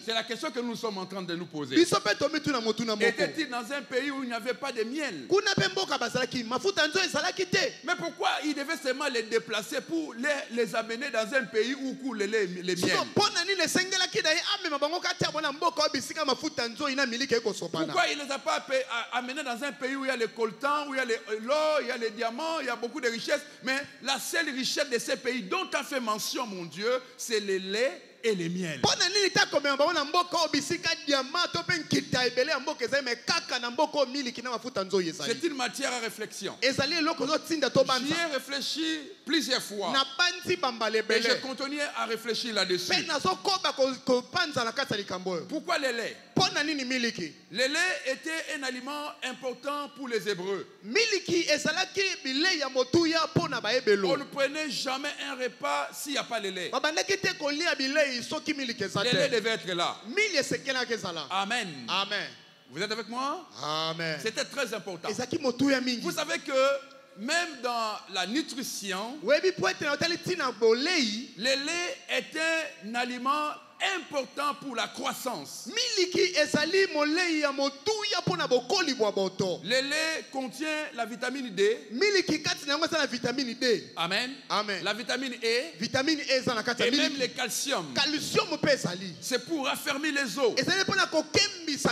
C'est la question que nous sommes en train de nous poser. Était-il dans un pays où il n'y avait pas de miel? Mais pourquoi il devait seulement les déplacer pour les amener dans un pays où coule les miel? Pourquoi il ne les a pas amenés dans un pays où il y a les coltans, où il y a l'or, il y a les diamants, il y a beaucoup de richesses? Mais la seule richesse de ces pays dont tu as fait mention, mon Dieu, c'est le lait et les miel. C'est une matière à réflexion. J'y ai réfléchi plusieurs fois. Et je continue à réfléchir là-dessus. Pourquoi le lait? Le lait était un aliment important pour les Hébreux. On ne prenait jamais un repas s'il n'y a pas le lait. Le lait devait être là. Amen. Amen. Vous êtes avec moi? Amen. C'était très important. Vous savez que même dans la nutrition, le lait est un aliment important pour la croissance. Le lait contient la vitamine D. Amen. Amen. La vitamine E. Et même le calcium. C'est pour raffermir les os.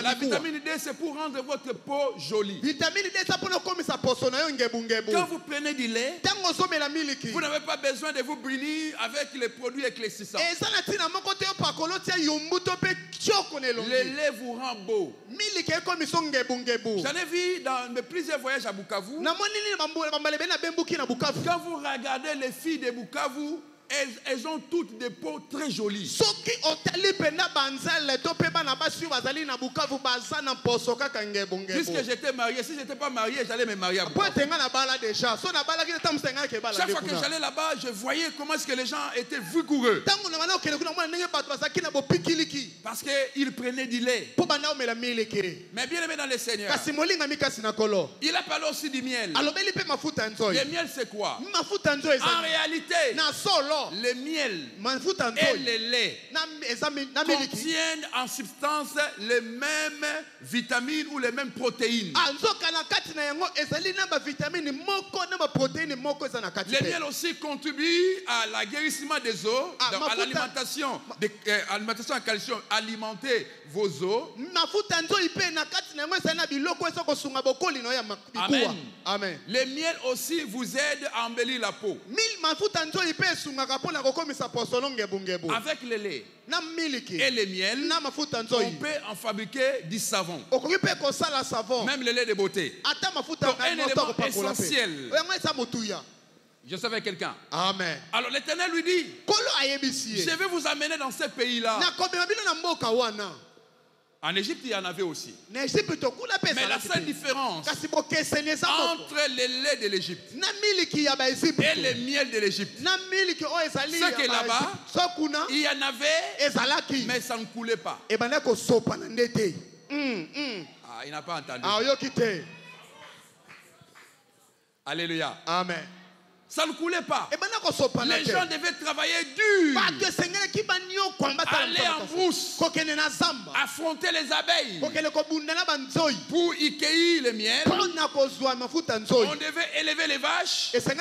La vitamine D, c'est pour rendre votre peau jolie. Quand vous prenez du lait, vous n'avez pas besoin de vous brunir avec les produits éclaircissants. Le lait vous rend beau. J'en ai vu dans mes plusieurs voyages à Bukavu. Quand vous regardez les filles de Bukavu, elles ont toutes des peaux très jolies. Puisque j'étais marié, si je n'étais pas marié, j'allais me marier à Bukavu. Chaque fois que j'allais là-bas, je voyais comment est-ce que les gens étaient vigoureux. Parce qu'ils prenaient du lait. Mais bien aimé dans le Seigneur, il a parlé aussi du miel. Le miel, c'est quoi? En réalité, le miel et le lait contiennent en substance les mêmes vitamines ou les mêmes protéines. Le miel aussi contribue à l'aguerrissement des os, à l'alimentation en calcium, alimenter vos os. Amen. Amen. Le miel aussi vous aide à embellir la peau. Avec le lait et le miel, on peut en fabriquer du savon. Même le lait de beauté. Donc un élément essentiel. Je suis avec quelqu'un. Amen. Alors l'Éternel lui dit, je vais vous amener dans ce pays-là. En Égypte, il y en avait aussi. Mais la seule différence entre le lait de l'Égypte et le miel de l'Égypte, c'est que là-bas, il y en avait, mais ça ne coulait pas. Ah, il n'a pas entendu. Alléluia. Amen. Ça ne coulait pas. Les gens devaient travailler dur. Aller en brousse. Affronter les abeilles. Pour y cueillir le miel. On devait élever les vaches. C'était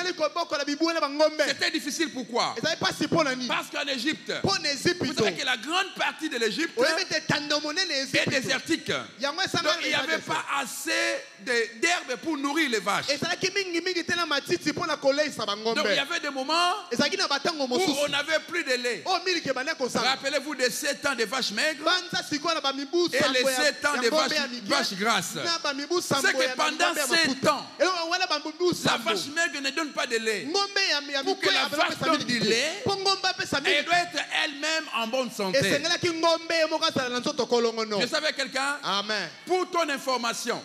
difficile. Pourquoi? Parce qu'en Égypte, vous savez que la grande partie de l'Égypte est désertique. Donc il n'y avait pas assez d'herbe pour nourrir les vaches. Donc il y avait des moments où on n'avait plus de lait. Rappelez-vous des 7 ans de vaches maigres et les 7 ans de vaches grasses. C'est que pendant 7 ans, la vache maigre ne donne pas de lait. Pour que la vache donne du lait, elle doit être elle-même en bonne santé. Je savais quelqu'un? Amen. Pour ton information,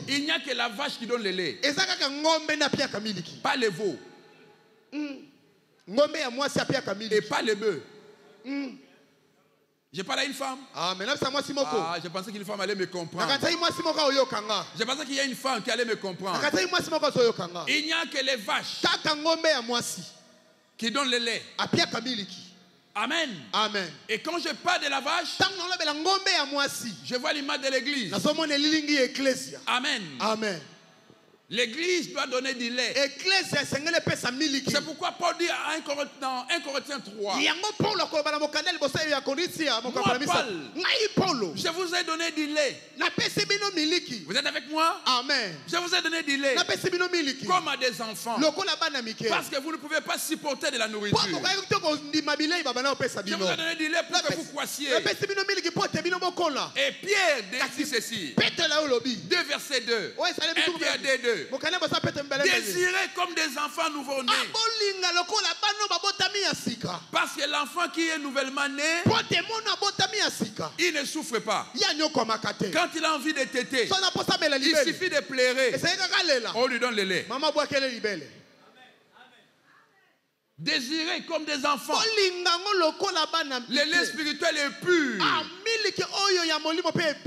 il n'y a que la vache qui donne le lait. Pas les veaux. Et pas les bœufs. J'ai parlé à une femme. Je pensais qu'une femme allait me comprendre. Je pensais qu'il y a une femme qui allait me comprendre. Il n'y a que les vaches qui donnent le lait. Amen. Amen. Et quand je parle de la vache, je vois l'image de l'église. Amen. Amen. L'église doit donner du lait. C'est pourquoi Paul dit dans 1 Corinthiens 3. Paul, je vous ai donné du lait. Vous êtes avec moi? Amen. Je vous ai donné du lait comme à des enfants. Parce que vous ne pouvez pas supporter de la nourriture. Je vous ai donné du lait pour que vous croissiez. Et Pierre dit ceci. 2 verset 2. 1 Pierre 2. Désirez comme des enfants nouveau-nés. Parce que l'enfant qui est nouvellement né, il ne souffre pas. Quand il a envie de téter, il suffit de pleurer. On lui donne le lait. Désirez comme des enfants. Le lait spirituel est pur.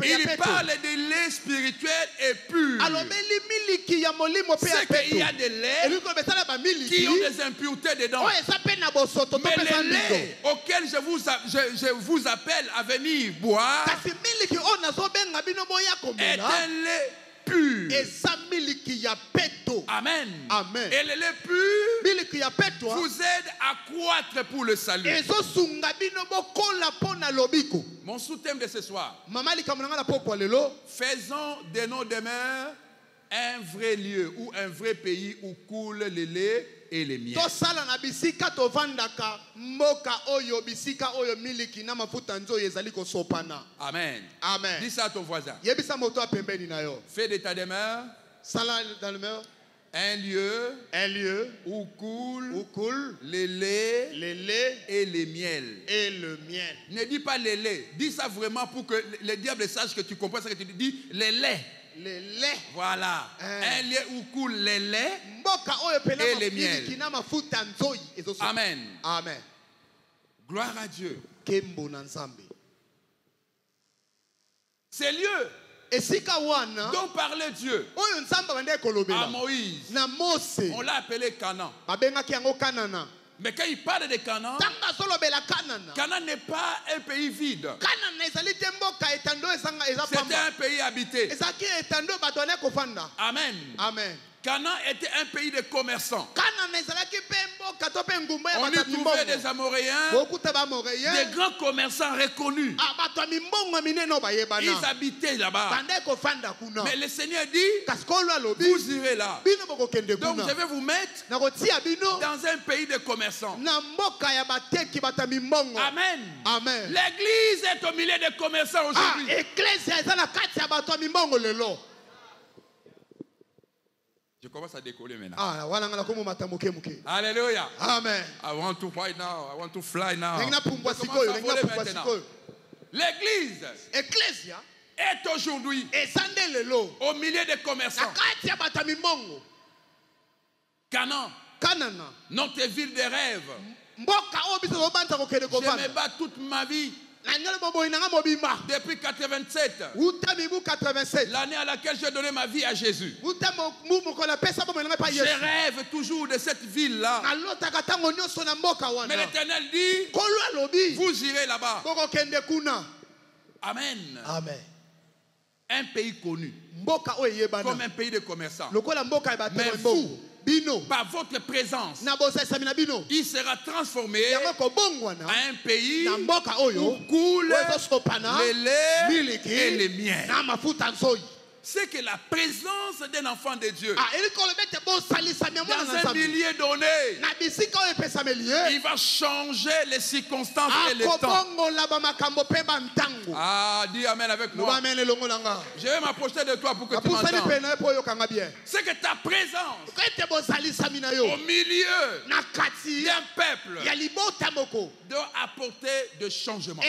Il parle de lait spirituel et pur. C'est qu'il y a des laits qui ont des impuretés dedans. Mais le lait auquel je vous appelle à venir boire est un lait pur. Amen. Amen. Et le lait pur vous aide à croître pour le salut. Mon sous-thème de ce soir: faisons de nos demeures un vrai lieu ou un vrai pays où coule le lait et les miel. Amen. Amen. Dis ça à ton voisin. Fais de ta demeure un lieu où coule le lait et le miel. Ne dis pas le lait. Dis ça vraiment pour que le diable sache que tu comprends ce que tu dis. Dis le lait. Voilà. Un lieu où coule le lait et le miel. Amen. Amen. Gloire à Dieu. Ces lieux dont parlait Dieu à Moïse, on l'a appelé Canaan. Mais quand il parle de Canaan, Canaan n'est pas un pays vide. C'était un pays habité. Amen. Amen. Canaan était un pays de commerçants. On y trouvait des Amoréens, des grands commerçants reconnus. Ils habitaient là-bas. Mais le Seigneur dit, vous irez là. Donc je vais vous mettre dans un pays de commerçants. Amen. Amen. L'église est au milieu des commerçants aujourd'hui. Je commence à décoller maintenant. Alléluia. Amen. I want to fly now. I want to fly now. Je commence à voler maintenant. L'église est aujourd'hui au milieu des commerçants. Canaan, notre ville de rêve. Je me bats toute ma vie. Depuis 87, l'année à laquelle j'ai donné ma vie à Jésus, je rêve toujours de cette ville-là. Mais l'Éternel dit, vous irez là-bas. Amen. Amen. Un pays connu comme un pays de commerçants. Mais vous, par votre présence, il sera transformé à un pays où coule le lait et le miel. C'est que la présence d'un enfant de Dieu dans un milieu donné, il va changer les circonstances et le temps. Ah, dis Amen avec moi. Je vais m'approcher de toi pour que tu m'entendes. C'est que ta présence au milieu d'un peuple doit apporter de changements.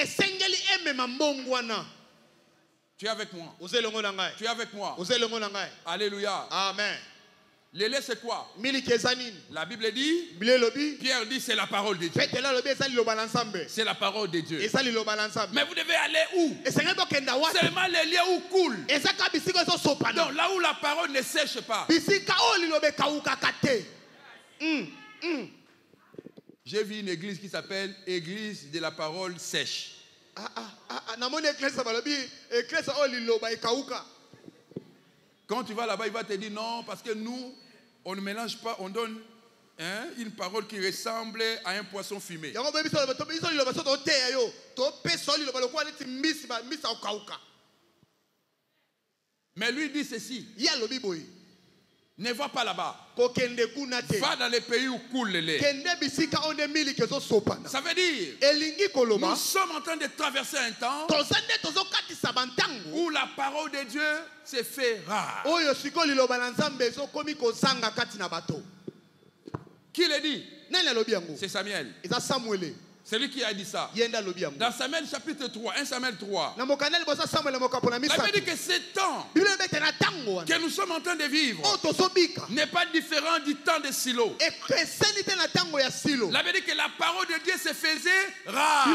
Tu es avec moi. Tu es avec moi. Alléluia. Amen. Le lait, c'est quoi? La Bible dit, Pierre dit, c'est la parole de Dieu. C'est la parole de Dieu. Mais vous devez aller où? Seulement les lieux où coule. Donc là où la parole ne sèche pas. Je j'ai vu une église qui s'appelle Église de la parole sèche. Quand tu vas là-bas, il va te dire non, parce que nous, on ne mélange pas, on donne une parole qui ressemble à un poisson fumé. Mais lui dit ceci. Ne va pas là-bas. Va dans les pays où coule le lait. Ça veut dire, nous sommes en train de traverser un temps où la parole de Dieu se fait rare. Qui le dit? C'est Samuel. C'est lui qui a dit ça. Dans Samuel chapitre 3, 1 Samuel 3. La Bible dit que ce temps que nous sommes en train de vivre n'est pas différent du temps de Silo. La Bible dit que la parole de Dieu se faisait rare.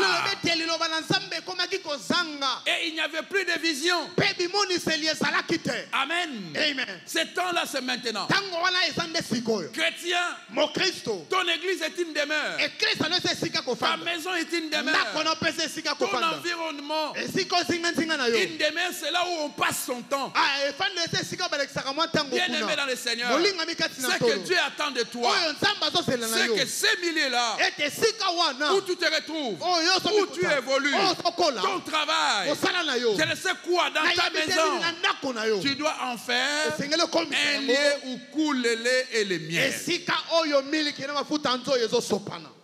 Et il n'y avait plus de vision. Amen. Ce temps-là, c'est maintenant. Chrétien, ton église est une demeure. Ta maison est une demeure. Ton environnement, une demeure, c'est là où on passe son temps. Bien aimé dans le Seigneur, ce que Dieu attend de toi, c'est que ces milliers-là, où tu te retrouves, où tu évolues, ton travail, je ne sais quoi, dans ta maison, tu dois en faire un lieu où coule le lait et le miel.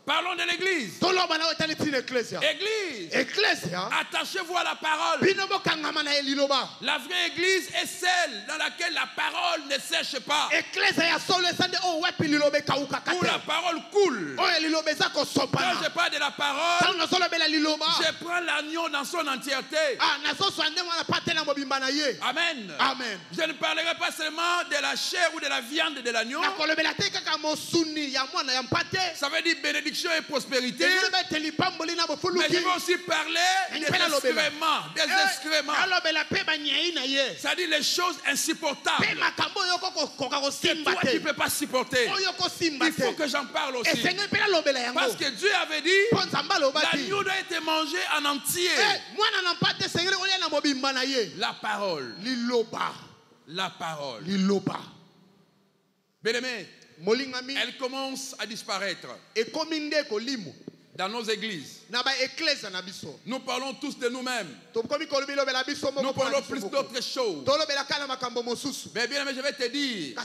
Parlons de l'église. Église, attachez-vous à la parole. La vraie église est celle dans laquelle la parole ne sèche pas. Où la parole coule. Quand je parle de la parole, je prends l'agneau dans son entièreté. Amen. Je ne parlerai pas seulement de la chair ou de la viande de l'agneau. Ça veut dire bénédiction et prospérité. Mais je vais aussi parler des excréments. C'est-à-dire les choses insupportables que toi tu ne peux pas supporter. Il faut que j'en parle aussi. Parce que Dieu avait dit l'agneau doit être mangé en entier. La parole. La parole. Bien-aimé, elle commence à disparaître dans nos églises. Nous parlons tous de nous-mêmes. Nous parlons plus d'autres choses. Mais bien, je vais te dire, il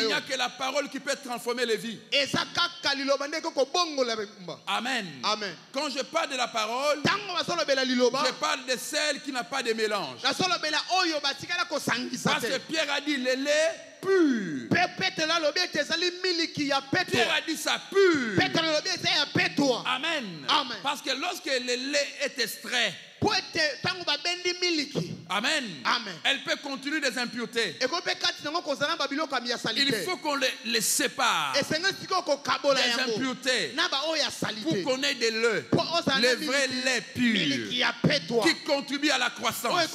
n'y a que la parole qui peut transformer les vies. Amen. Quand je parle de la parole, je parle de celle qui n'a pas de mélange. Parce que Pierre a dit le lait pur. Pierre a dit ça pur. Amen. Parce que lorsque le lait est extrait, amen. Elle peut contenir des impuretés. Il faut qu'on les sépare des impuretés pour qu'on ait de lait, le vrai lait pur qui contribue à la croissance. C'est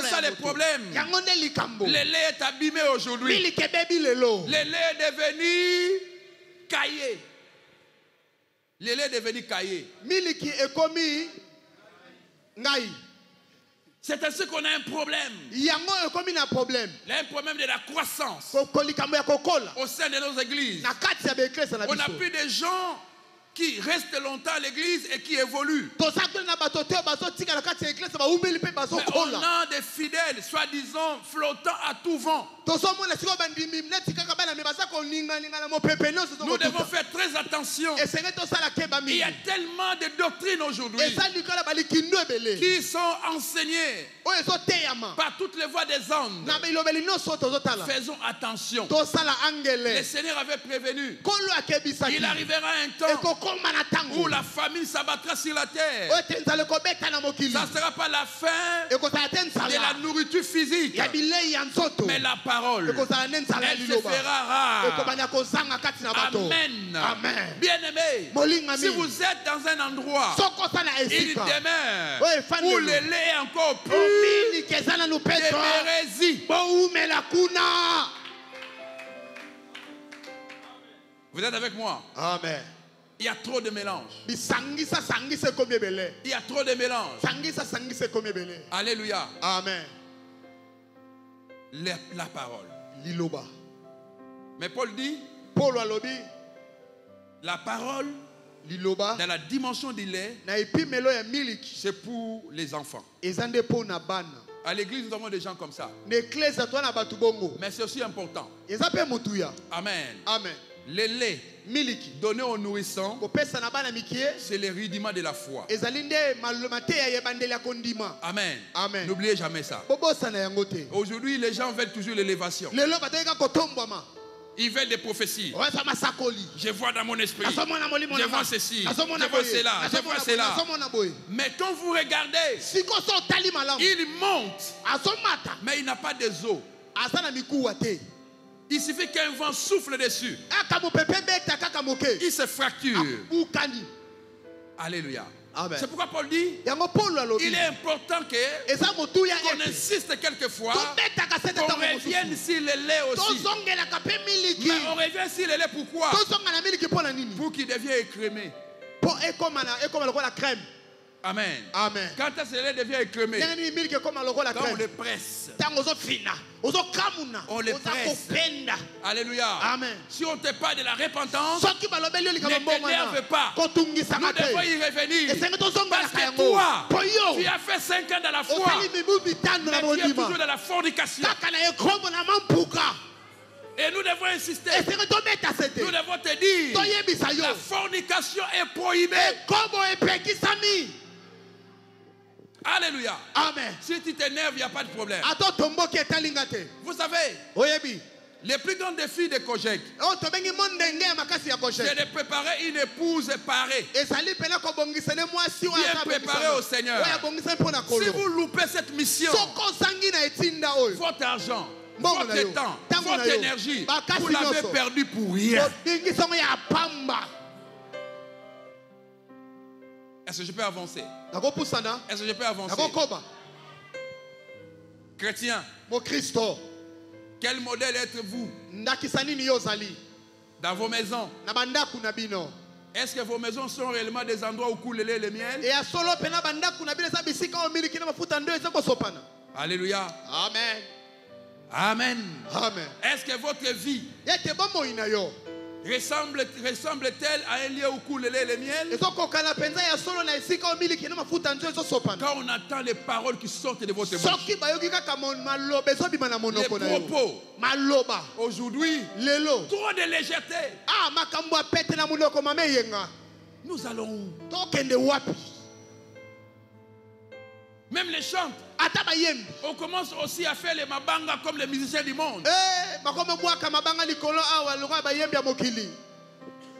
ça le problème. Le lait est abîmé aujourd'hui. Le lait est devenu caillé. Le lait est devenu caillé. C'est ainsi qu'on a un problème. Il y a un problème de la croissance au sein de nos églises. On n'a plus de gens qui restent longtemps à l'église et qui évoluent. Mais on a des fidèles, soi-disant, flottants à tout vent. Nous devons faire très attention. Il y a tellement de doctrines aujourd'hui qui sont enseignées par toutes les voies des ondes. Faisons attention. Le Seigneur avait prévenu. Il arrivera un temps où la famine s'abattra sur la terre. Ça ne sera pas la fin de la nourriture physique, mais la parole, elle se fera rare. Amen. Bien-aimé, si vous êtes dans un endroit, une demeure où le lait est encore pur, demeurez-y. Vous êtes avec moi? Amen. Il y a trop de mélange. Il y a trop de mélange. Alléluia. Amen. La parole. Mais Paul dit, la parole, dans la dimension du lait, c'est pour les enfants. À l'église, nous avons des gens comme ça. Mais c'est aussi important. Amen. Amen. Le lait donné aux nourrissants, c'est le rudiment de la foi. Amen. Amen. N'oubliez jamais ça. Aujourd'hui, les gens veulent toujours l'élévation. Ils veulent des prophéties. Je vois dans mon esprit. Je vois ceci. Je vois cela. Je vois cela. Mais quand vous regardez, il monte. Mais il n'a pas de os. Il suffit qu'un vent souffle dessus. Il se fracture. Alléluia. C'est pourquoi Paul dit, il est important qu'on insiste quelquefois, qu'on revienne sur le lait aussi. Mais on revient sur le lait pourquoi? Pour qu'il devienne écrémé. Amen. Amen. Quand le lait devient écrémé, quand on le presse, on le presse. Alléluia. Amen. Si on te parle de la repentance, ne t'énerve pas. Nous devons y revenir. Parce que toi, tu as fait 5 ans dans la foi, mais tu es toujours dans la fornication. Et nous devons insister. Nous devons te dire, la fornication est prohibée. Alléluia. Amen. Si tu t'énerves, il n'y a pas de problème. Vous savez, le plus grand défi de Kojek, c'est de préparer une épouse parée. Bien préparée au Seigneur. Si vous loupez cette mission, votre argent, votre temps, votre énergie, vous l'avez perdu pour rien. Est-ce que je peux avancer? Est-ce que je peux avancer? Chrétien, quel modèle êtes-vous dans vos maisons? Est-ce que vos maisons sont réellement des endroits où coule le lait et le miel? Alléluia. Amen. Amen. Amen. Est-ce que votre vie ressemble-t-elle à un lieu où coule le lait et le miel? Quand on entend les paroles qui sortent de votre bouche, les propos, aujourd'hui, trop de légèreté. Nous allons où? Même les chants, on commence aussi à faire les mabanga comme les musiciens du monde.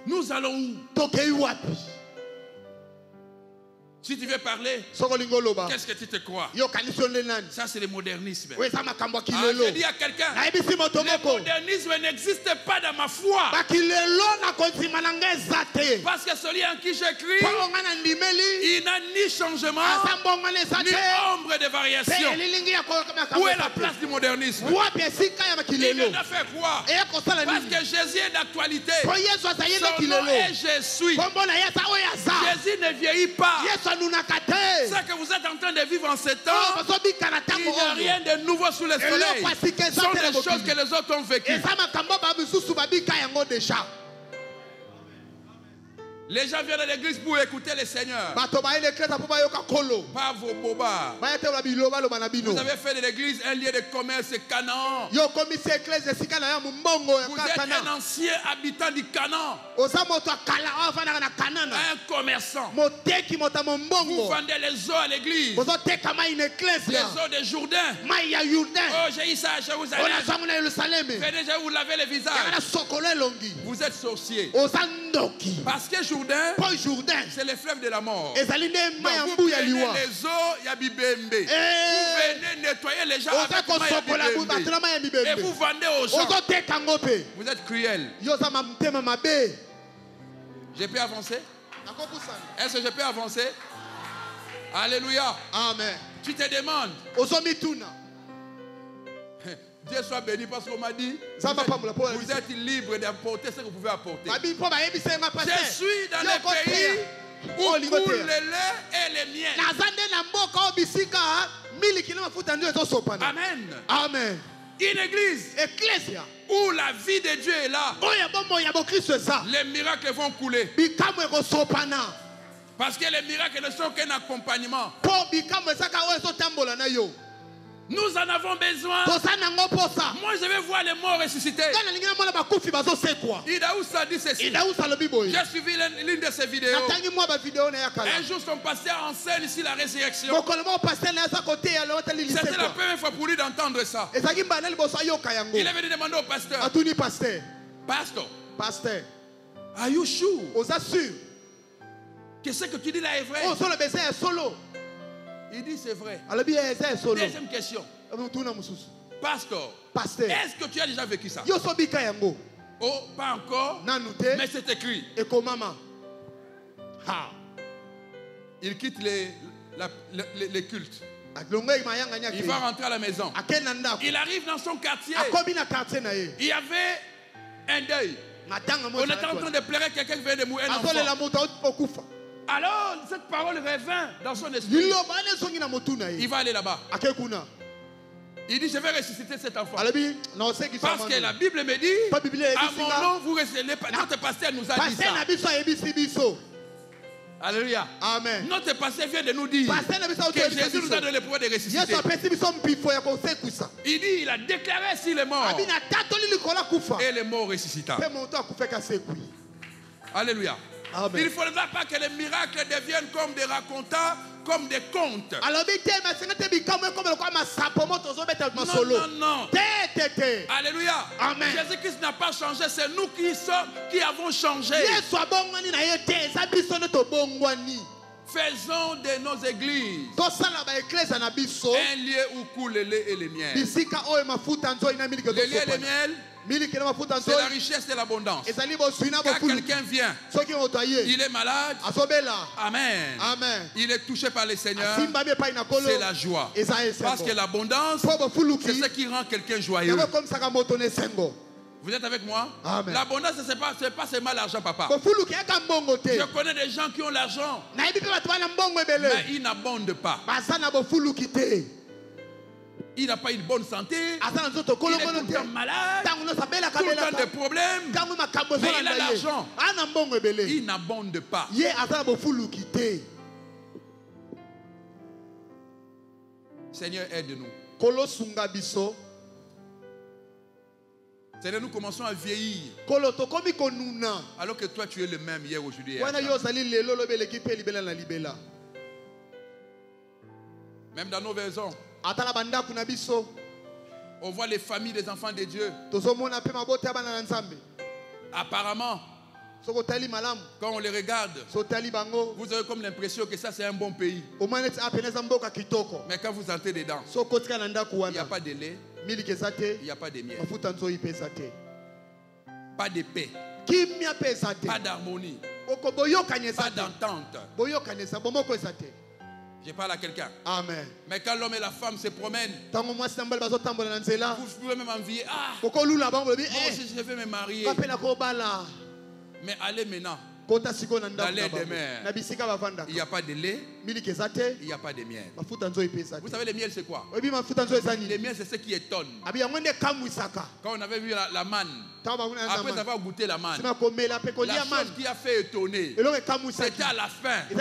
Nous allons où? Si tu veux parler, qu'est-ce que tu te crois? Ça, c'est le modernisme. Je dis à quelqu'un, le modernisme n'existe pas dans ma foi. Parce que celui en qui j'écris, il n'a ni changement, ni ombre de variation. Où est la place du modernisme? Il en a fait quoi? Parce que Jésus est d'actualité. Son nom est Jésus. Jésus ne vieillit pas. Ce que vous êtes en train de vivre en ce temps, il n'y a rien de nouveau sous le soleil. Ce sont des choses que les autres ont vécues. Les gens viennent à l'église pour écouter le Seigneur. Pas vos bobards. Vous avez fait de l'église un lieu de commerce Canaan. Vous êtes un ancien habitant du Canaan. Un commerçant. Vous vendez les eaux à l'église. Les eaux de Jourdain. Oh, j'ai eu ça à Jérusalem. Venez, je vais vous laver le visage. Vous êtes sorcier. Parce que Jourdain, c'est le fleuve de la mort. Donc vous prenez les eaux, il y a Bibembe. Vous venez nettoyer les gens avec Bibembe. Et vous vendez aux gens. Vous êtes cruel. Je peux avancer? Est-ce que je peux avancer? Alléluia. Amen. Tu te demandes, Dieu soit béni parce qu'on m'a dit vous êtes libre d'apporter ce que vous pouvez apporter. Je suis dans les pays où coule le lait et les miels. Amen. Amen. Une église où la vie de Dieu est là, les miracles vont couler. Parce que les miracles ne sont qu'un accompagnement. Nous en avons besoin. Moi, je vais voir les morts ressuscités. Idaoussa dit ceci. J'ai suivi l'une de ses vidéos. Un jour, son pasteur enseigne ici la résurrection. C'était la première fois pour lui d'entendre ça. Il est venu demander au pasteur. Pasteur, are you sure? Que ce que tu dis là est vrai? Il dit c'est vrai. Deuxième question. Pasteur, est-ce que tu as déjà vécu ça? Oh, pas encore. Mais c'est écrit. Il quitte les cultes. Il va rentrer à la maison. Il arrive dans son quartier. Il y avait un deuil. On était en train de pleurer, quelqu'un vient de mourir, un enfant. Alors, cette parole revint dans son esprit. Il va aller là-bas. Il dit, je vais ressusciter cet enfant. Parce que la Bible me dit, à mon nom, vous ressuscitez. Notre pasteur nous a dit ça. Alléluia. Amen. Notre pasteur vient de nous dire que Jésus nous a donné le pouvoir de ressusciter. Il dit, il a déclaré s'il est mort. Et les morts ressuscita. Alléluia. Amen. Il ne faudra pas que les miracles deviennent comme des racontants, comme des contes. Non, non. Alléluia. Amen. Jésus-Christ n'a pas changé, c'est nous qui avons changé. Faisons de nos églises un lieu où coule le lait et les miels. Le lait et les miels, c'est la richesse et l'abondance. Quand quelqu'un vient, il est malade. Amen. Amen. Il est touché par le Seigneur. C'est la joie. Parce que l'abondance, c'est ce qui rend quelqu'un joyeux. Vous êtes avec moi? L'abondance, ce n'est pas seulement l'argent, papa. Je connais des gens qui ont l'argent, mais ils n'abondent pas. Il n'a pas une bonne santé. Il est tout le temps malade. Tout le temps des problèmes. Mais il a l'argent. Il n'abonde pas. Seigneur, aide-nous. Seigneur, nous commençons à vieillir. Alors que toi, tu es le même hier, aujourd'hui. Même dans nos maisons, on voit les familles des enfants de Dieu. Apparemment, quand on les regarde, vous avez comme l'impression que ça c'est un bon pays. Mais quand vous entrez dedans, il n'y a pas de lait, il n'y a pas de miel, pas de paix, pas d'harmonie, pas d'entente. Je parle à quelqu'un. Amen. Mais quand l'homme et la femme se promènent, vous pouvez même envier. Ah, moi aussi je vais me marier. Mais allez maintenant dans l'air des mers. Il n'y a pas de lait, il n'y a pas de miel. Vous savez, le miel c'est quoi? Le miel c'est ce qui étonne. Quand on avait vu la manne, après avoir goûté la manne, la chose qui a fait étonner, c'était à la fin. On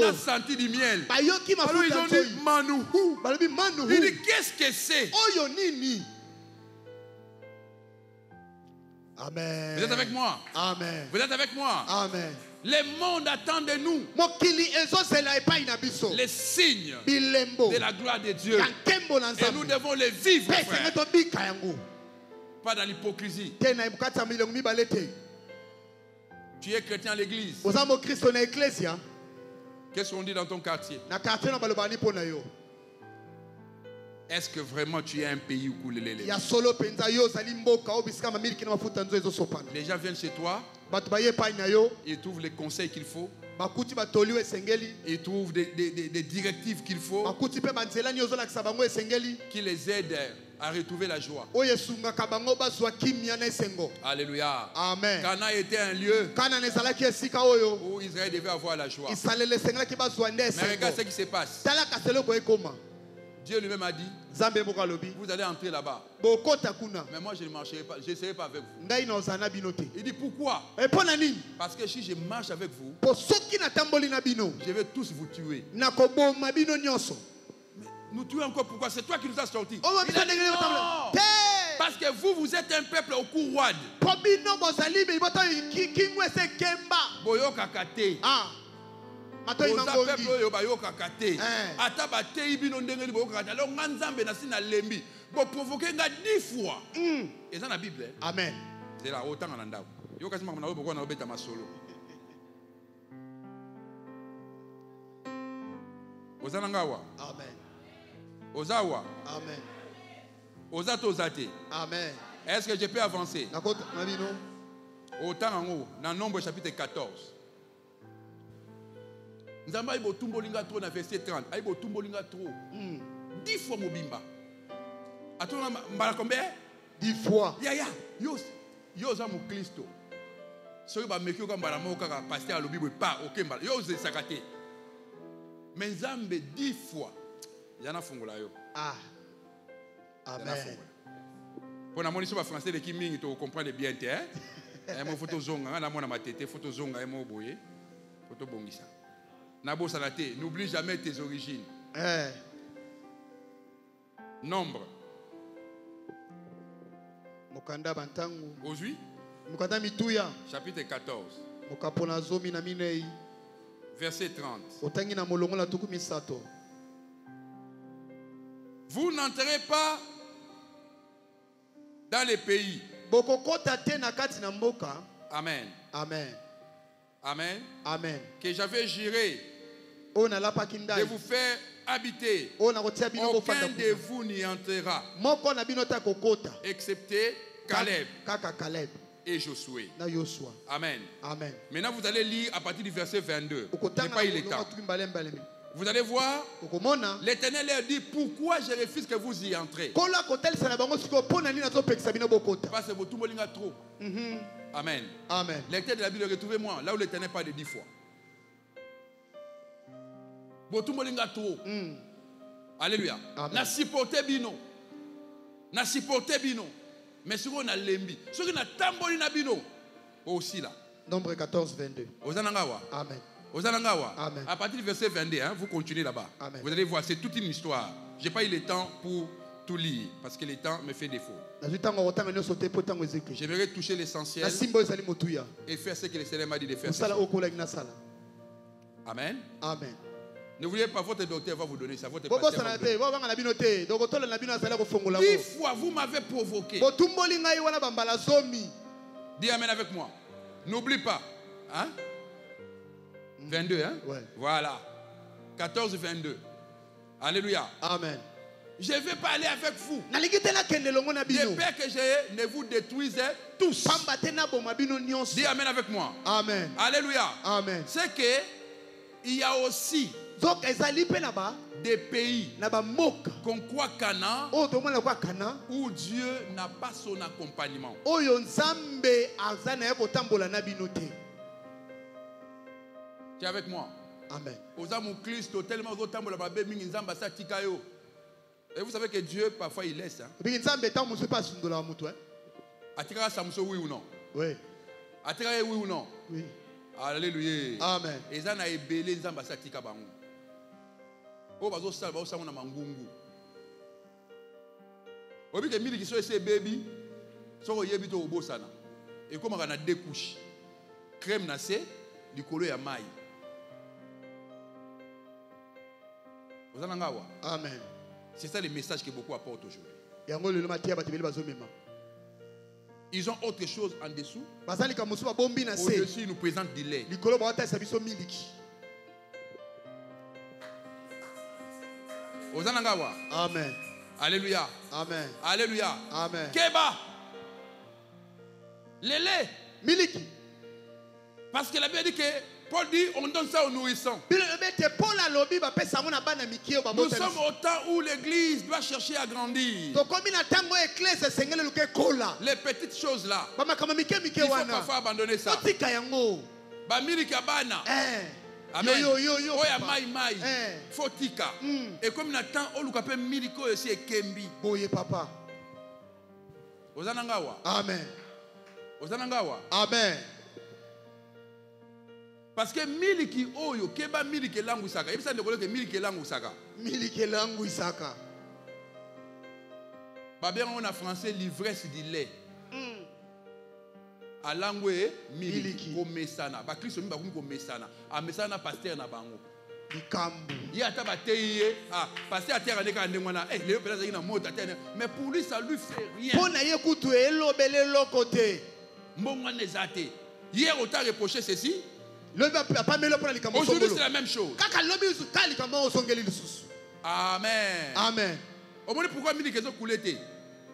a senti du miel. Alors ils ont dit Manouhou. Il dit qu'est-ce que c'est? Amen. Vous êtes avec moi? Amen. Vous êtes avec moi? Amen. Le monde attend de nous les signes de la gloire de Dieu. Et nous devons les vivre, frère. Pas dans l'hypocrisie. Tu es chrétien à l'église. Qu'est-ce qu'on dit dans ton quartier? Est-ce que vraiment tu es un pays où coule le lait? Les gens viennent chez toi, ils trouvent les conseils qu'il faut, Ils trouvent des directives qu'il faut qui les aident à retrouver la joie. Alléluia. Amen. Cana était un lieu où Israël devait avoir la joie. Mais regarde ce qui se passe. Dieu lui-même a dit, vous allez entrer là-bas. Mais moi je ne marcherai pas, je ne serai pas avec vous. Il dit pourquoi? Parce que si je marche avec vous, je vais tous vous tuer. Mais nous tuons encore pourquoi? C'est toi qui nous as sortis. Il a dit non. Parce que vous êtes un peuple au courroide. Boyoka kate. Oza peuple oyo bayoka kate. Ata batei bino ndenge li boyoka kate. Alors nganzambe na sina lembi. Bo provoquer nga 10 fois. Et ça na Bible. Amen. C'est là autant en ndako. Yo kasi mama na boko na obeta masolo. Ozana ngawa. Amen. Ozawa. Amen. Ozato ozate. Amen. Est-ce que je peux avancer? Autant en haut, dans Nombre chapitre 14. Nous avons eu Tumbolinga trop dans verset 30. Nous avons Tumbolinga trop. 10 fois Mobimba. Attends, combien? 10 fois. Yo za mu Kristo. Soki ba meki ko mbala mo kaka pasteur alobi bo pa okemba. Yo ze sakate. Mais Nzambe 10 fois. Yana fungola yo. Ah. Amen. Pour la monition français de Kiming, tu comprends bien, hein? Mon photo zonga, na mona matete, photo zonga, mo boye, photo bongisa. Nabo salate, n'oublie jamais tes origines. Nombre. Mokanda bantangu. Aujourd'hui. Mokanda mituya. Chapitre 14. Mokapona zomi na minei. Verset 30. Otangi na molongo la tuku misato. Vous n'entrez pas dans les pays. Amen. Amen. Amen. Amen. Que j'avais juré de vous faire habiter. Aucun de vous n'y entrera. Excepté Caleb et Josué. Amen. Amen. Maintenant vous allez lire à partir du verset 22. Je n'ai pas eu le temps. Vous allez voir, l'Éternel leur dit pourquoi je refuse que vous y entrez. Parce que vous tout trop. Amen. Amen. Lecteur de la Bible, retrouvez-moi là où l'Éternel parle de 10 fois. Vous tout trop. Alléluia. Na supporté bino. Na supporté bino. Mais si on a lembi, si on a tamboli na bino, aussi là. Nombre 14, 22. Ozanangawa. Amen. Amen. À partir du verset 22, vous continuez là-bas. Amen. Vous allez voir, c'est toute une histoire. Je n'ai pas eu le temps pour tout lire, parce que le temps me fait défaut. J'aimerais toucher l'essentiel et faire ce que le Seigneur m'a dit de faire. Amen. Amen. Ne voulez pas, votre docteur va vous donner ça. Votre pasteur 10 fois, vous m'avez provoqué. Dis Amen avec moi. N'oublie pas. Hein? 22, hein? Ouais. Voilà. 14, 22. Alléluia. Amen. Je ne vais pas aller avec vous. J'ai peur que je ne vous détruise tous. Dis Amen avec moi. Amen. Alléluia. Amen. C'est que il y a aussi des pays qu'on croit Cana où Dieu n'a pas son accompagnement. Tu es avec moi? Amen. Et vous savez que Dieu, parfois, il laisse. Atira Samson, oui ou non? Oui. Atira oui ou non? Oui. Alléluia. Amen. Et ça n'a ébélé Nzamba Satika Bango. Oh, bazo sal, bazo samona mangungu. Obi ke mili qui sont ces baby, sont yebi to obo sana. Et comme on a deux couches, crème nassé, du colo ya maï. Amen. C'est ça le message que beaucoup apportent aujourd'hui. Ils ont autre chose en dessous. Au-dessus, ils nous présentent du lait. Amen. Alléluia. Amen. Alléluia. Amen. Keba. Le lait. Miliki. Parce que la Bible dit que Paul dit, on donne ça aux nourrissons. Nous sommes au temps où l'église doit chercher à grandir. Les petites choses là, il faut parfois abandonner ça. Amen. Oya mai mai. Fotika. Et comme Nathan, on lui appelle Miliko aussi et Kembi. Boye papa. Ozanangawa. Amen. Ozanangawa. Amen. Parce que Miliki Oyo, Keba Miliki Langu Saka. Il faut que Miliki Langu Saka. Miliki Langu Saka. Babé, on a français l'ivresse du lait. A langue Miliki. Komesana. Ba Kristo mi ba komesana. A mesana pasteur na bango. Bikambu. Il a tabaté. Ah, pasteur a terre ne ka ndengwana. Eh, le pela zaki na mota terre. Mais pour lui ça lui fait rien. Pona ye kutu elobele lokote. Mbonga nezate. Hier on t'a reproché ceci. Aujourd'hui c'est la même chose. Amen. Amen. Au moins pourquoi Miliki zo coulé?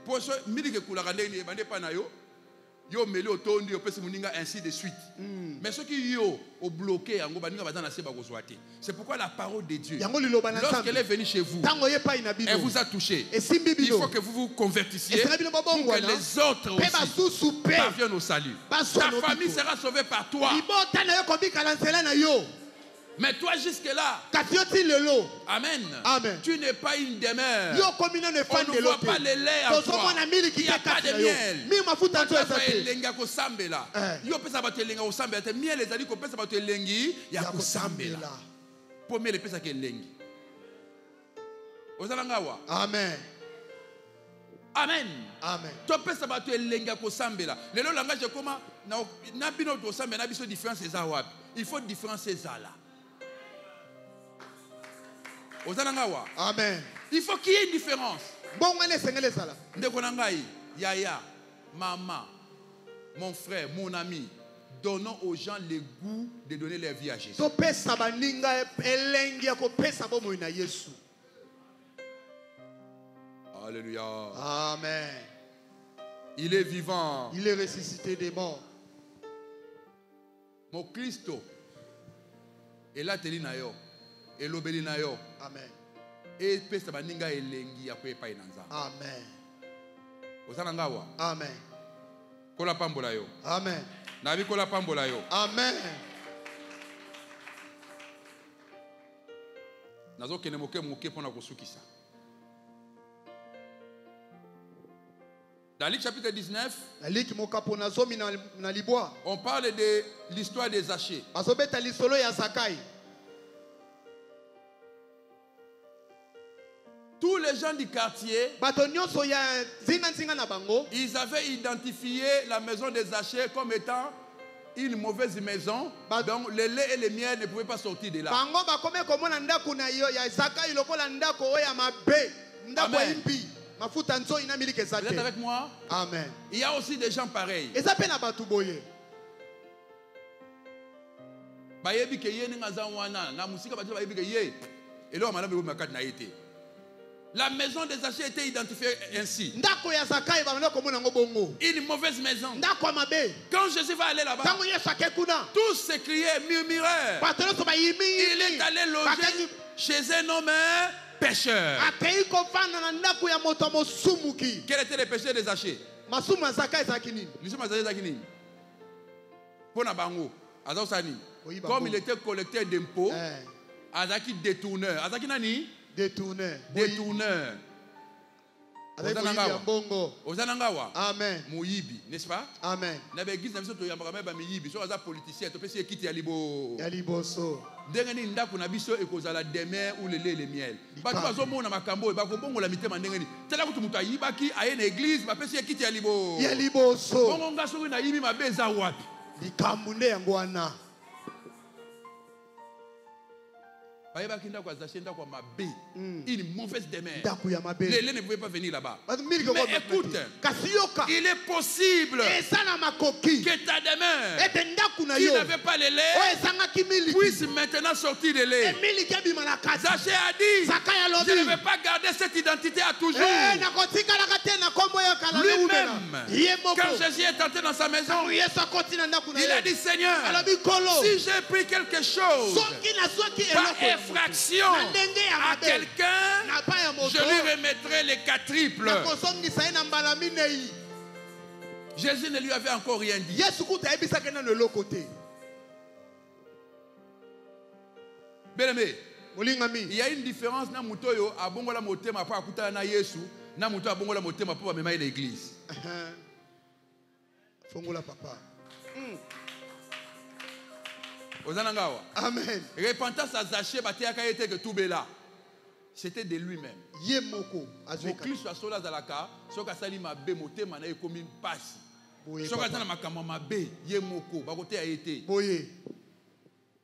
Pour ce Miliki koulaka ndeni bande pa na yo. Yo meli otondi yo pesi muninga ainsi de suite. Mais ceux qui yo au bloqué yango baninga bazana seba kozwate. C'est pourquoi la parole de Dieu, lorsqu'elle est venue chez vous, elle vous a touché. Il faut que vous vous convertissiez pour que les autres aussi parviennent au salut. Ta famille sera sauvée par toi. Mais toi jusque-là, amen. Amen. Tu n'es pas une demeure. On ne voit pas les laits en toi. Il n'y a pas de miel. Amen. Amen. Amen. Il faut différencier ça là. Amen. Il faut qu'il y ait une différence. Yaya, maman, mon frère, mon ami, donnons aux gens le goût de donner leur vie à Jésus. Alléluia. Amen. Il est vivant. Il est ressuscité des morts. Mon Christo. Et là, tu es là. Et l'obéli na yo. Amen. Et pesa baninga elengi ya kwepa inanza. Amen. Ozana wa. Amen. Kola pambola yo. Amen. Nabi kola pambola yo. Amen. Nazo kene moke pona kosukisa. Dans Luc chapitre 19, on parle de l'histoire des Zachée. Tous les gens du quartier, ils avaient identifié la maison des Zachée comme étant une mauvaise maison. Donc le lait et le miel ne pouvaient pas sortir de là. Amen. Vous êtes avec moi? Amen. Il y a aussi des gens pareils. La maison des Zachée était identifiée ainsi. Une mauvaise maison. Quand Jésus va aller là-bas, tous se criaient, murmuraient. Il est allé loger chez un homme pécheur. Quel était le péché des Zachée? Comme il était collecteur d'impôts, Azaki détourneur. Azaki nani? Détourneur. Ozanangawa. Amen. Moyibi, n'est-ce pas? Amen. Na l'église na biso to yamba ba miyibi, so aza politicien to pesi ekiti ya libo. Ya liboso. Ndenge ni ndako na biso ekozala demain ou le lait le miel. Bato bazomona makambo ba ko bongola mitema ndenge ni. Tala kutu mutu ayibaki aye na église ba pesi ekiti ya libo. Ya liboso. Bongo ngaso na yibi mabeza wapi? Likambu nde yango wana. Une mauvaise demeure. Les lait ne pouvait pas venir là-bas. Mais écoute, il est possible que ta demeure qui n'avait pas le lait puisse maintenant sortir le lait. Zachée a dit, je ne vais pas garder cette identité à toujours. Lui-même, quand Jésus est entré dans sa maison, il a dit, Seigneur, si j'ai pris quelque chose par effraction à quelqu'un, je lui remettrai les 4 triples. Jésus ne lui avait encore rien dit. Bien-aimé, il y a une différence na mutoyo abongola motema pa akutana na Yesu na muto abongola motema pa bamema l'église. Fongola papa. Ozanangawa. Amen. Repentance à Zachée batiaka était que tout bela. C'était de lui-même. Yemoko azweka. Kristo asola zalaka soka sali mabe motema na ekomi pasi. Soka zana makama mabe yemoko bakote a été. Boye.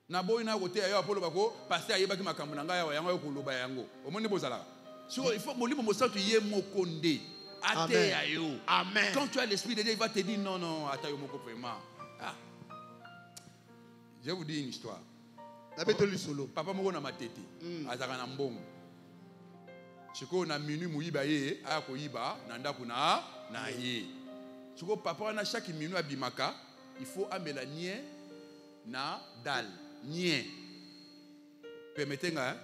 Na boy na kote ayo apolo bako pasteur ayebaki makambo na ngai ya yango koloba yango. Omoni bozala. So il faut molimo mosantu yemoko nde. Ate ayo. Amen. Quand tu as l'esprit de Dieu, il va te dire non non, atayo moko vraiment. Ah. Je vous dis une histoire. Papa moko na matete. Azaka na mbongo. Chiko na minuit muyiba ye, ako yiba na ndaku na ye. Chiko papa na chaque minuit abimaka, il faut amela nien na dal. Nien. Permettez-moi, hein?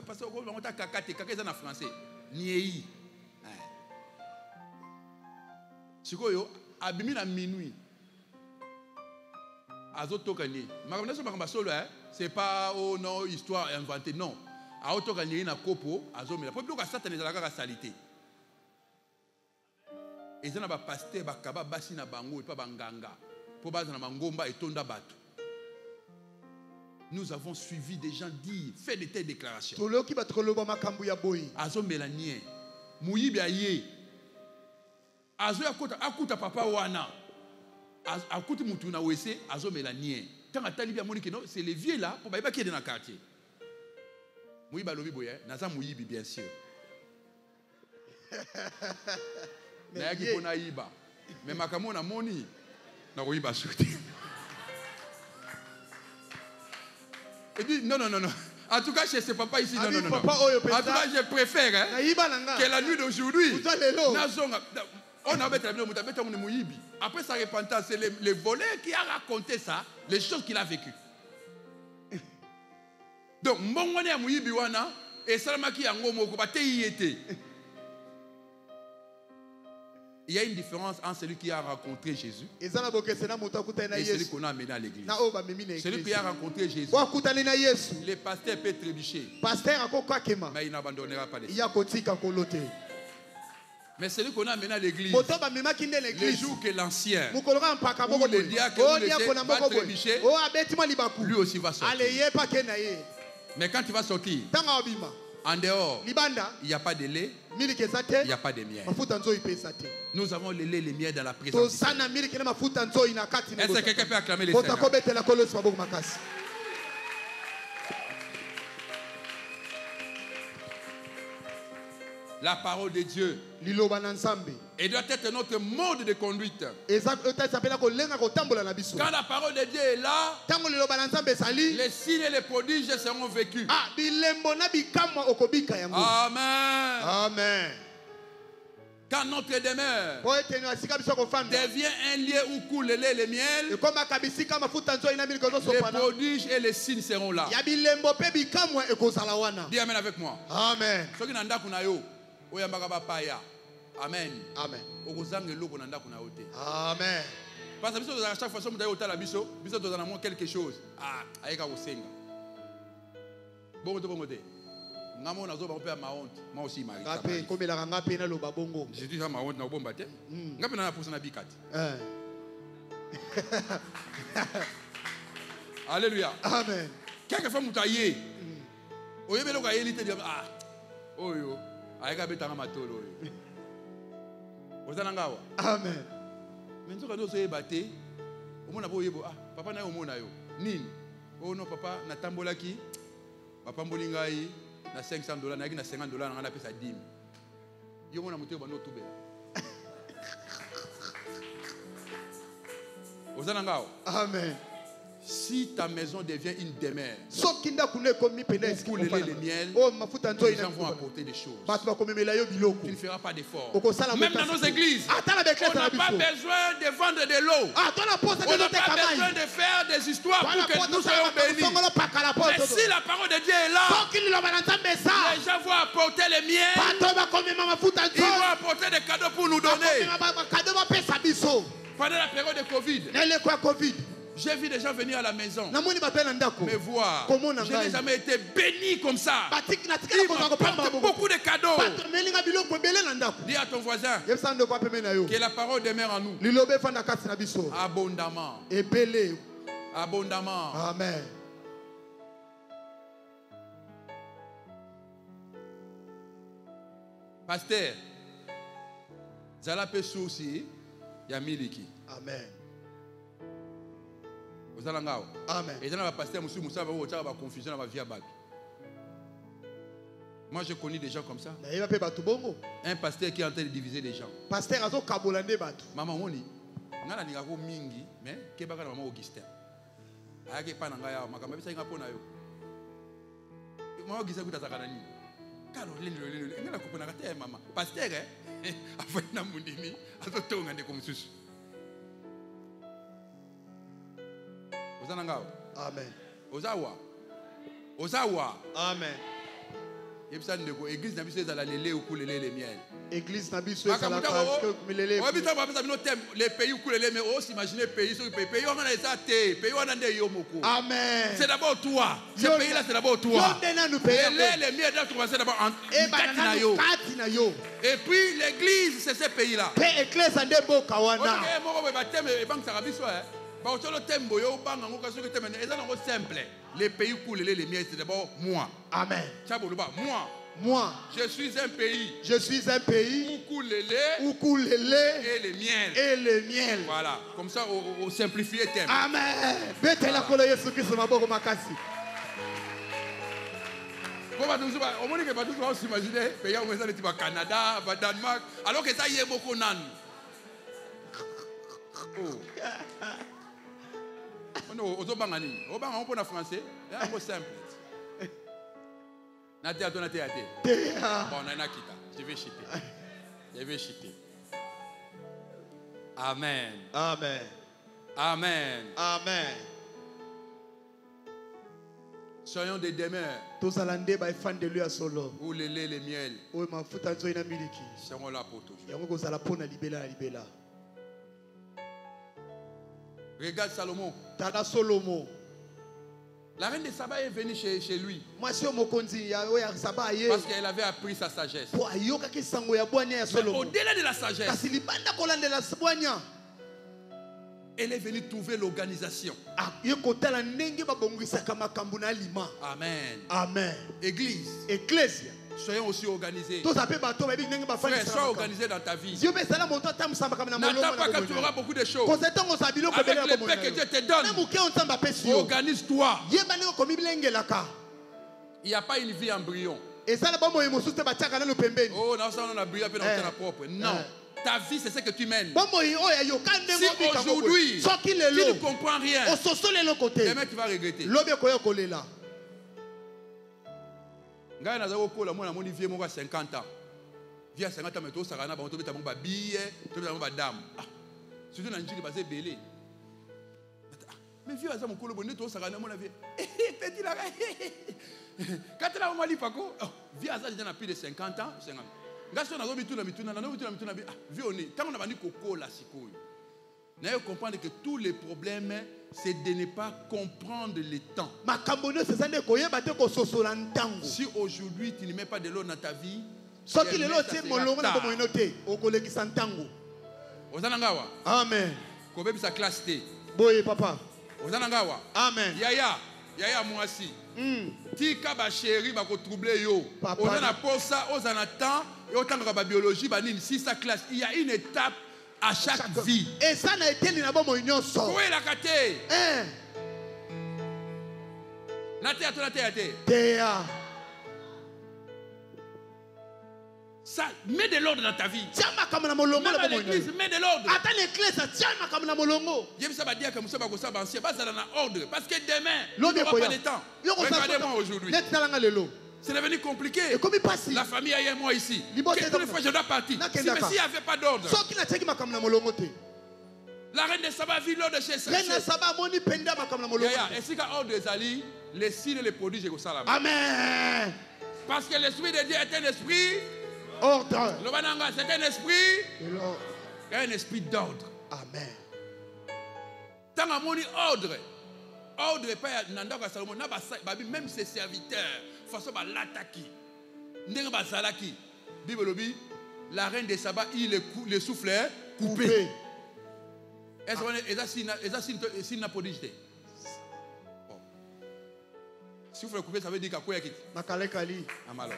Parce que on t'a kakate, kakate en français. Niei. Chiko yo abimi na minuit. Azotokani. Makamna solo, hein? C'est pas oh non histoire inventée, non. Aotokani na kopo azomela. Pour que Satan les alaka salité. Et ça na ba pasteur ba kaba basi na bango et pas banganga. Pour baza na mangomba et tonda bato. Nous avons suivi des gens dire, fait de telles déclarations. Azomela nien. Muyibi aye. Azo akuta papa wana. Akuti mutu na wese azomela nien. Tant atali bia moni que non, c'est les vieux là pour ba qui est dans le quartier. Muyiba lobi boye, naza muyibi bien sûr. Na yaki pona yiba. Mais makamo na moni na koyiba surtout. Il dit non. En tout cas, chez ce papa ici, non. En tout cas, je préfère que la nuit d'aujourd'hui. On a après sa repentance, c'est le voleur qui a raconté ça, les choses qu'il a vécues. Donc, Mbongwane a Mouyibi wana et Salamaki a Ngomoko bate yete. Il y a une différence entre celui qui a rencontré Jésus et celui qu'on a amené à l'église. Celui qui a rencontré Jésus, le pasteur peut trébucher, mais il n'abandonnera pas les siens. Mais celui qu'on a amené à l'église, le jour que l'ancien ou le diacre va trébucher, lui aussi va sortir. Mais quand il va sortir, en dehors, il n'y a pas de lait, il n'y a pas de miel. Nous avons le lait et le miel dans la présence. Est-ce que quelqu'un peut acclamer les Seigneurs? La parole de Dieu et doit être notre mode de conduite. Quand la parole de Dieu est là, les signes et les prodiges seront vécus. Amen. Amen. Quand notre demeure devient un lieu où coule le lait et le miel, les prodiges et les signes seront là. Dis amen avec moi. Amen. Amen. Amen. Amen. Parce que à chaque fois que vous avez quelque chose, bon, ngamo nazo ba pe ma honte moi aussi mari comme la ngapa pe na loba bongo je dis ça ma honte na bomba te ngapa na posa na bikati alléluia amen quelque fois mutaye oyebelo ka yeli te ah oyo ayeka betanga matolo oyo ozana ngawa amen menzo ka doso yebate omona bo yebo ah papa na yo omona yo nini oh non papa natambolaki papa mbolingai na $500 na $50 na ngana pesa 10. Yo mona muto bando tubela. Ozana ngao. Amen. Si ta maison devient une demeure, les miel, les gens vont apporter des choses. Tu ne feras pas d'efforts. Même dans nos églises, on n'a pas besoin de vendre de l'eau. On n'a pas besoin de faire des histoires pour que nous soyons bénis. Mais si la parole de Dieu est là, les gens vont apporter les miels. Ils vont apporter des cadeaux pour nous donner. Pendant la période de Covid, j'ai vu des gens venir à la maison me voir. Je n'ai jamais été béni comme ça. Ils m'apportent beaucoup de cadeaux. Dis à ton voisin que la parole demeure en nous. Abondamment. Abondamment. Amen. Pasteur, Zala peut souci, Yamiliki. Amen. Amen. Et confusion. Moi, je connais des gens comme ça. Un pasteur qui est en train de diviser les gens. Maman, on y. Mingi, mais qui maman Augustin. Maman Augustin, maman. Pasteur, Amen. Ozawa. Ozawa. Amen. Église n'a pas la lélé ou couler les miels. Église n'a pas la lélé. Les pays où couler les miels, on s'imagine les pays sur les pays on a ça pays on a des yomoko. Amen. C'est d'abord toi. Ce pays là c'est d'abord toi. Les miels doivent commencer d'abord en Katinayo. Et puis l'église c'est ces pays là. Église en debo kawana. Simple. Les pays où les miels, c'est d'abord moi. Amen. Moi. Je suis un pays. Où coule les lait et les miels. Voilà. Comme ça, on simplifie les thèmes. Amen. On s'imaginer pays où on Canada, Danemark, alors que ça y est beaucoup nan. Non, aux Obangani. Obanga, on peut en français. C'est un mot simple. Bon, on a quitté. Je vais chiter. Amen. Amen. Amen. Amen. Soyons des demeures. Où les laits, les miels seront là pour toujours. Regarde Salomon. La reine de Saba est venue chez lui. Parce qu'elle avait appris sa sagesse. Mais au-delà de la sagesse, elle est venue trouver l'organisation. Amen. Amen. Église. Soyons aussi organisés. Frère, sois organisé dans ta vie. N'attends pas que tu auras beaucoup de choses. Avec les paix que Dieu te donne, organise-toi. Il n'y a pas une vie embryon. Oh, non, ça on a brillé dans ta propre. Non. Ta vie, c'est ce que tu mènes. Si aujourd'hui, tu ne comprends rien, demain tu vas regretter. Ngai na zako kola mwana moni vie moko 50 ans. Vie à 50 ans mais to sakana ba to beta ba billet, to beta ba dame. Ah. Surtout na njiki basé belé. Mais vie à ça mon kolo bonne to sakana mona vie. Petit là. Quand la mama li pako, vie à ça déjà na plus de 50 ans, 50. Ngaso na zo bituna na no bituna bi. Ah, vie on est. Tant on a bandi kokola sikoyo. N'ayez comprendre que tous les problèmes, c'est de ne pas comprendre le temps. Si aujourd'hui tu ne mets pas de l'eau dans ta vie, Amen. Sa classe T. Papa. Amen. Yaya mwasi. Tika ba chéri ba ko troubler yo. Ozana pour ça, ozana temps et autant que ba biologie ba nini si sa classe, il y a une étape à chaque vie. Et ça n'a été n'a pas mon union so. Oui, la kate. Ça, mets de l'ordre dans ta vie. Même à l'église, mets de l'ordre. Parce que demain, il n'y aura pas de temps. Regardez-moi aujourd'hui. C'est devenu compliqué. La famille a moi ici. Quelques fois je dois partir. Si il n'y avait pas d'ordre. La reine de Saba vit l'ordre chez elle. Et si l'ordre est allé, les signes et les prodiges au salam. Amen. Parce que l'esprit de Dieu est un esprit. Ordre. C'est un esprit. Un esprit d'ordre. Amen. Tant que mon ordre. Ordre n'est pas Nanda Salomon. Même ses serviteurs. Façon à l'attaquer. N'est pas Zalaki. Bible dit. La reine de Saba, il le souffle coupé. Est-ce qu'il n'a pas dit? Souffle coupé, ça veut dire qu'il y a quoi? Makalekali. Amalo.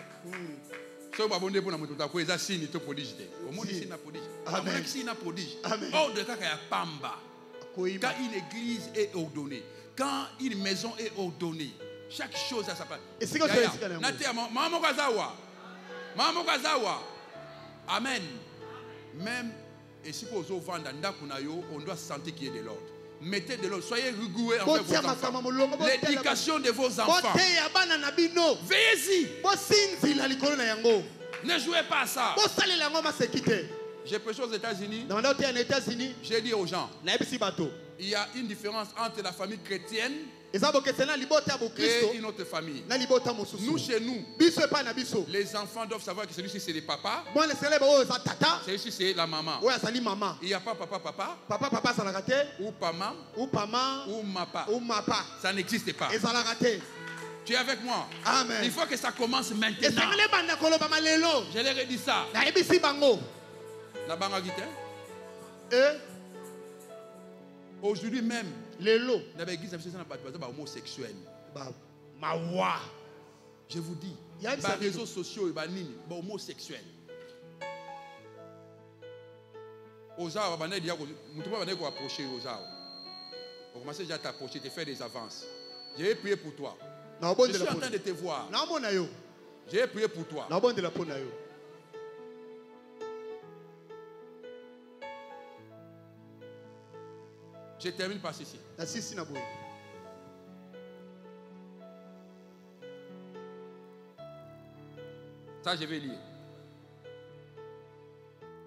Si vous avez pour nous, vous avez signé tout prodige. Au moins, ici, il n'a prodige. Amen. Ici, il n'a prodige. Ordre quand il y a pamba. Quand une église est ordonnée, quand une maison est ordonnée, chaque chose a sa place. Et c'est quoi ça? Maman Kazawa. Amen. Même et si vous vendez on doit sentir qu'il y a de l'ordre. Mettez de l'ordre. Soyez rigoureux envers vos enfants. L'éducation de vos enfants. Veillez-y. Ne jouez pas à ça. J'ai prêché aux États-Unis. J'ai dit aux gens, il y a une différence entre la famille chrétienne et une autre famille. Nous, chez nous, les enfants doivent savoir que celui-ci c'est le papa, celui-ci c'est la maman. Il n'y a pas papa, ou pama, ou mapa. Ça n'existe pas. Tu es avec moi? Amen. Il faut que ça commence maintenant. Je leur ai dit ça. Aujourd'hui même, homosexuel. Je vous dis, les réseaux sociaux sont homosexuels. On commence déjà à t'approcher, te faire des avances. J'ai prié pour toi. Je suis en train de te voir. J'ai prié pour toi. Je termine par ceci. Ça, je vais lire.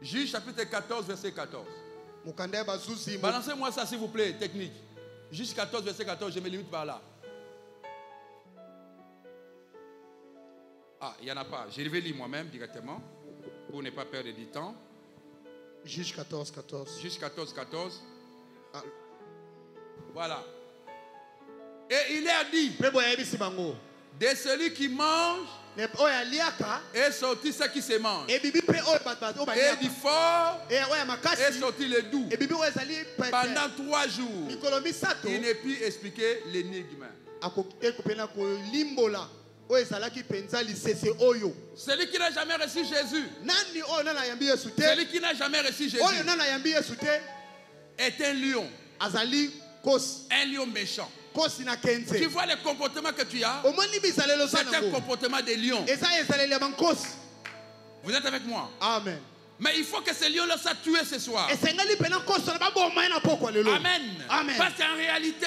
Juge chapitre 14, verset 14. Balancez-moi ça, s'il vous plaît, technique. Juge 14, verset 14, je me limite par là. Ah, il n'y en a pas. Je vais lire moi-même directement pour ne pas perdre du temps. Juge 14, 14. Juge 14, 14. Ah. Voilà. Et il a dit, de celui qui mange est sorti ce qui se mange. Et du fort est sorti le doux. Pendant 3 jours, il ne peut expliquer l'énigme. Celui qui n'a jamais reçu Jésus, celui qui n'a jamais reçu Jésus est un lion. Un lion méchant. Tu vois le comportement que tu as, c'est un comportement de lion. Vous êtes avec moi? Amen. Mais il faut que ce lion-là soit tué ce soir. Amen. Amen. Parce qu'en réalité,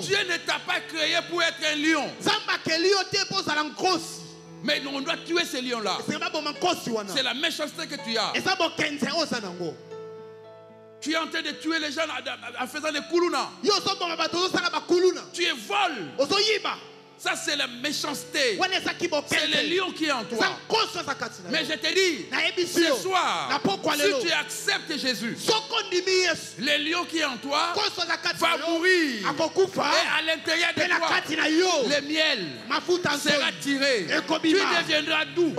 Dieu ne t'a pas créé pour être un lion. Mais on doit tuer ce lion-là. C'est la méchanceté que tu as. Tu es en train de tuer les gens en faisant des koulouna. Tu es vol. Ça, c'est la méchanceté. C'est le lion qui est en toi. Mais je te dis, ce soir, si tu acceptes Jésus, le lion qui est en toi va mourir. Et à l'intérieur de toi, le miel sera tiré. Tu deviendras doux.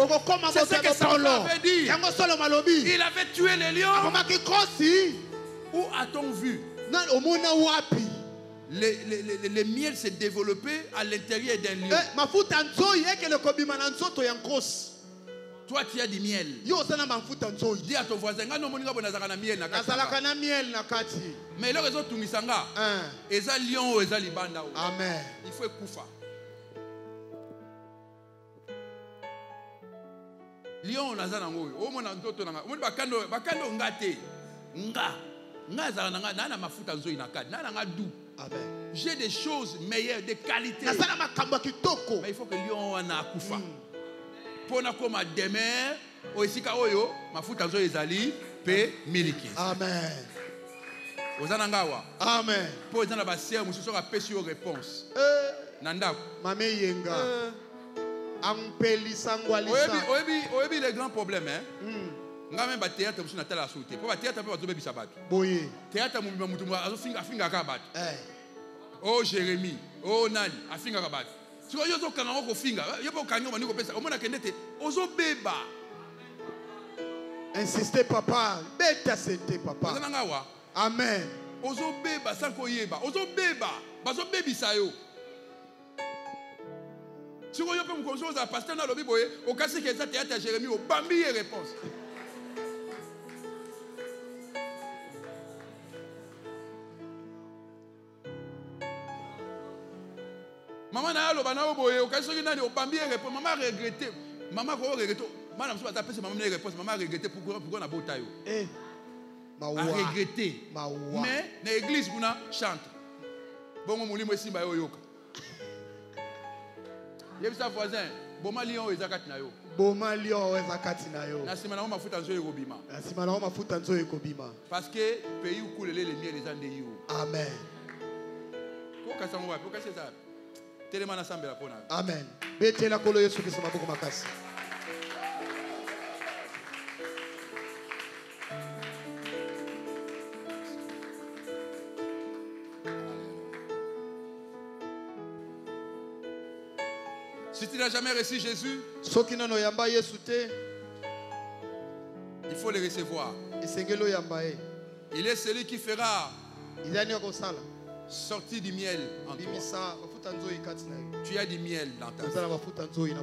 C'est ce que Samson avait dit. Il avait tué le lion. Où a-t-on vu le miel s'est développé à l'intérieur d'un lion? Toi, tu as du miel. Dis à ton voisin, mais là, ils ont tout mis ça. Ils ont lion, ils ont libanda. Amen. Il faut écouter. Lion nazana ngoyo. O mona ntoto nanga. Moni bakando ngate. Nga zala nanga na mafuta nzoi na kadi. Na nga dou. Amen. J'ai des choses meilleures, des qualités. Mais il faut que Lion wana akufa. Pona koma demain, o isika oyo, mafuta nzoi ezali pe miliki. Amen. Ozanangawa. Amen. Po ezana ba sœur mususu ka pesi yo réponse. Nandako. Mame yenga. Ampelisa ngwalisa. Oyebi les grands problèmes hein. Nga même ba théâtre mususu na tala la sauté. Po ba théâtre pe bazo bebisa bato. Boye. Théâtre mumba mutu azo finga ka bato. Oh Jérémie, oh nani, afinga ka bato. Si yo zo kanga ko finga, yo po kanyo mani ko pesa. Omona kendete ozo beba. Insistez papa, beta sente papa. Ozanangawa. Amen. Ozo beba sanko yeba, ozo beba, bazo bebisa yo. Si vous avez un pasteur dans le Bible, au cas où il y a Jérémie, au bambi et réponse. Maman n'a pas de au cas où il y a au bambi et réponse. Maman a regretté. Maman a regretté. Madame, si vous avez maman a réponse, maman a regretté pourquoi on a beau taille. A regretté. Mais dans l'église, vous chante. Bon, mon lit, moi, si, yoka. Il y a un voisin, Boma Lion et Zakatinayo. Boma Lion et Zakatinayo. Nasimana mafuta nzo ekobima. Nasimana mafuta nzo ekobima. Parce que pays où coule les miels les andéyo. Amen. Pourquoi ça va? Pourquoi c'est ça? Tellement ensemble la pona. Amen. Bete la kolo Yesu Kristo maboko makasi. Si tu n'as jamais reçu Jésus, il faut le recevoir. Il est celui qui fera sortir du miel en toi. Tu as du miel dans ta vie.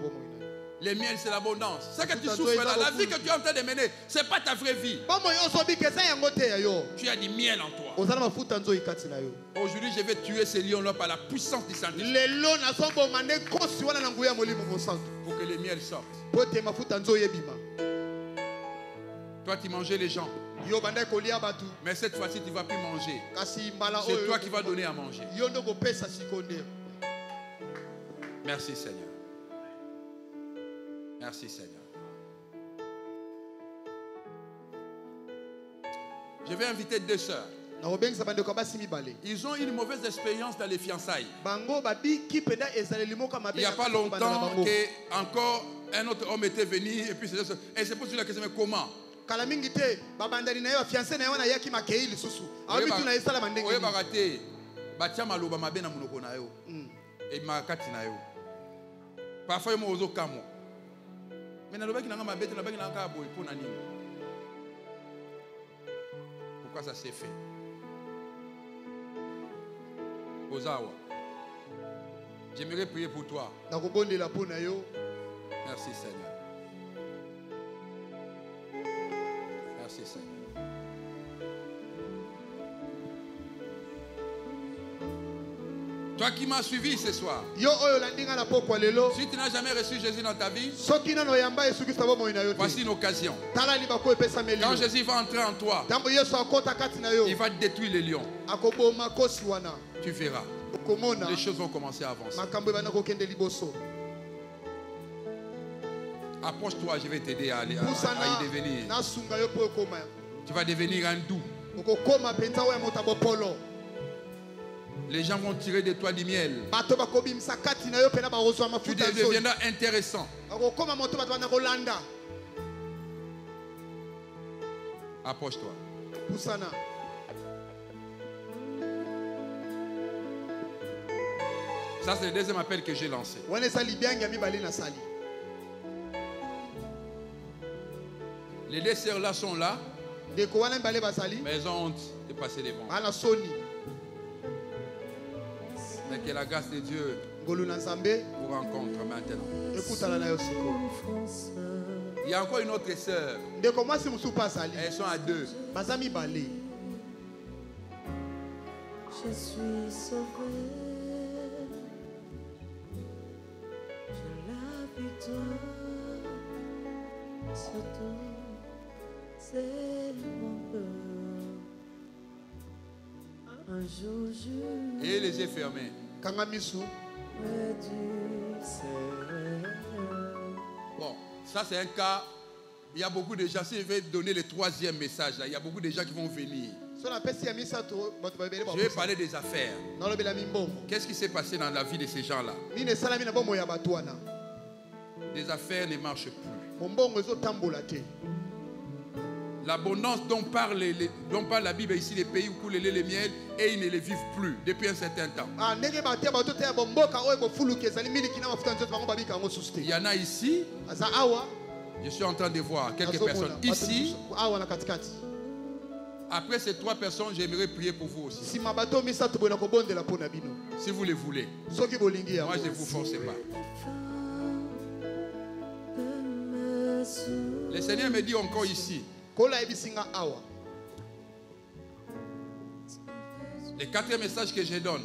Le miel, c'est l'abondance. Ce que tu souffres là, la vie que tu es en train de mener, ce n'est pas ta vraie vie. Tu as du miel en toi. Aujourd'hui, je vais tuer ces lions-là par la puissance du Saint-Esprit. Pour que le miel sorte. Toi, tu mangeais les gens. Mais cette fois-ci, tu ne vas plus manger. C'est toi qui vas donner à manger. Merci Seigneur. Merci Seigneur. Je vais inviter deux sœurs. Ils ont une mauvaise expérience dans les fiançailles. Il n'y a pas longtemps qu'encore un autre homme était venu et puis c'est pour cela que je me comment. Parfois, pourquoi ça s'est fait? Ozawa, j'aimerais prier pour toi. Merci Seigneur. Merci Seigneur. Toi qui m'as suivi ce soir, si tu n'as jamais reçu Jésus dans ta vie, voici une occasion. Quand Jésus va entrer en toi, il va détruire les lions. Tu verras. Les choses vont commencer à avancer. Approche-toi, je vais t'aider à y devenir. Tu vas devenir un doux. Les gens vont tirer de toi du miel. Tu deviendras intéressant. Approche-toi. Ça, c'est le deuxième appel que j'ai lancé. Les deux sœurs là sont là. Mais elles ont honte de passer devant. Mais que la grâce de Dieu vous rencontre maintenant. Il y a encore une autre sœur. Elles sont à deux. Je suis sauvé de la victoire. surtout c'est mon cœur. Un jour je Et les yeux fermés. Kangamisu. Bon, ça c'est un cas. Il y a beaucoup de gens. Si je vais donner le troisième message, là, il y a beaucoup de gens qui vont venir. Je vais parler des affaires. Qu'est-ce qui s'est passé dans la vie de ces gens-là? Les affaires ne marchent plus. L'abondance dont parle la Bible ici, les pays où coule le lait et le miel, et ils ne les vivent plus depuis un certain temps. Il y en a ici. Je suis en train de voir quelques personnes ici. Après ces 3 personnes, j'aimerais prier pour vous aussi. Si vous le voulez. Moi, je ne vous force pas. Le Seigneur me dit encore ici. Le 4e message que je donne.